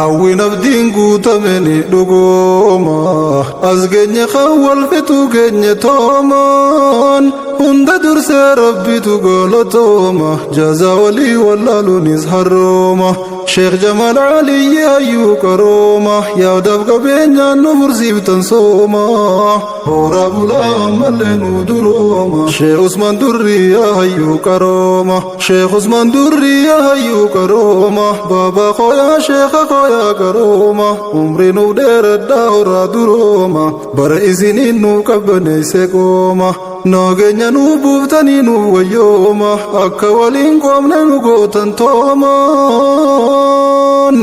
hawwi nabdiin guutameni dhugooma as geenye khawwal fitu geenye toomaan hunda dursee rabbitu galatooma jazaa walii wallaaluunis harrooma sheekh Jamaal Aliyyi hayyuu qarooma yaadaaf qabeenyaan nu fursiiftan sooma horaa bulaa ammallee nu durooma sheekh Usmaan Durriyaa hayyuu qarooma sheekh Usmaan Durriyaa hayyuu qarooma baabaa khooyaa sheekha khooyaa qarooma umrii nuuf dheeradhaa horaa durooma bara isiniin nuuf qabbaneesse qooma noogeenya nu buuftanii nu wayyooma akka waliin qoomne nu gootan toomaan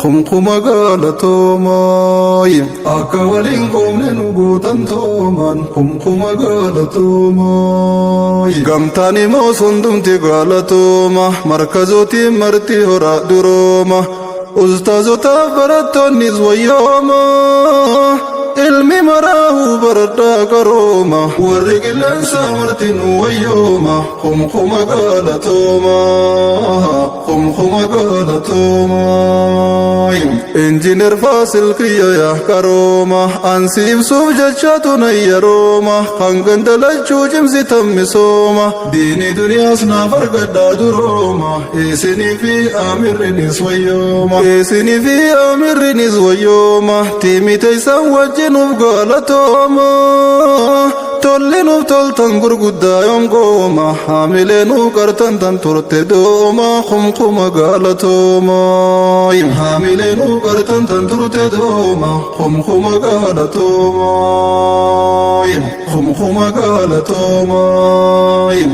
kumkuma galatoomaay akka waliin qoomne nu gootan toomaan kumkuma galatoomaay gamtaan immoo hundumti galatooma markazootiin marti horaa durooma ustaazotaaf barattoonnis wayyooma ilmi maraahu baradhaa qarooma warri qilleensa martin wayyooma kumkuma galatooma kumkuma galatooma injiinar Faasil Kiyyaa qarooma ansi ibsuuf jechaatu nayyarooma kan gandalachuu cimsitan misooma diinii duniyaas naaf argadhaa durooma isinii fi amirrinis wayyooma isinii fi amirrinis wayyooma tiimii teessan wajjinuuf galatooma tolli nuuf toltan gurguddaa yoom gooma haamilee nuuf qartan tan turte dooma kumkuma galatooma haamilee nuuf qartan tan turte dooma kumkuma galatooma kumkuma galatooma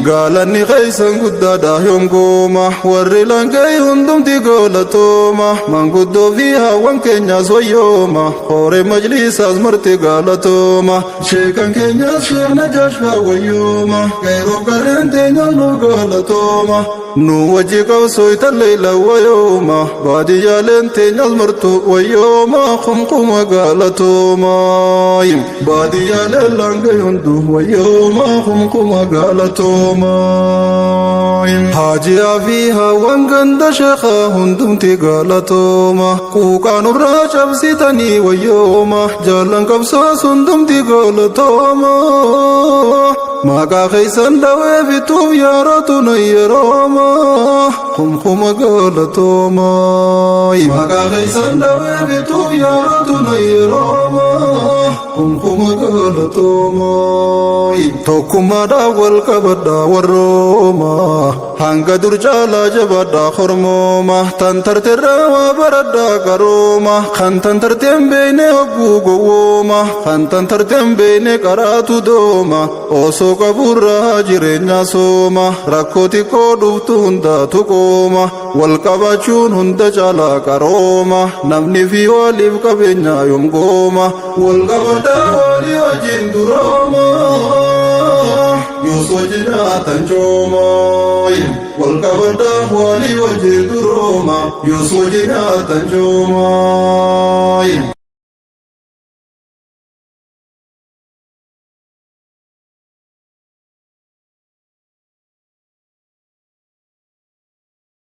gaalanni keeysan guddaadha yoom gooma warri langee hundumti galatooma manguddoo fi haawwan keenyaas wayyooma hoore majlisaas marti galatooma sheekan keenyaas نجاشفا ويوما غيرو قرنتين نقالتوما نو وجي قوسويت الليل ويوما بادي جالنتين المرتو ويوما خمقم قالتوما بادي جالنلانق يندو ويوما خمقم قالتوما حاجيا فيها وانقند شيخا هندمتي قالتوما قوقان الراشب سيتني ويوما جالن قبصاص هندمتي قالتوما maqaa keeysan dhawee bituuf yaaratu nayyarooma kumkuma galatooma maqaa keeysan dhawee bituuf yaaratu nayyarooma kumkuma galatooma tokkummaadhaaf wal qabadhaa warrooma hanga dur caalaa jabaadhaa hormooma tan tarterraa waa baradhaa qarooma kan tan tarteen beeyne hogguu gowwooma kan tan tarteen beeyne qaraatu dooma osoo qaburraa jireenya sooma rakkoo xiqqoo dhuftu hundaatu qooma wal qabachuun hunda caalaa qarooma namni fi waliif qabeenya yoom gooma wal qabadhaa walii wajjin durooma yoosoo jiraatan cooma wal qabadhaa walii wajjin durooma yoosoo jiraatan cooma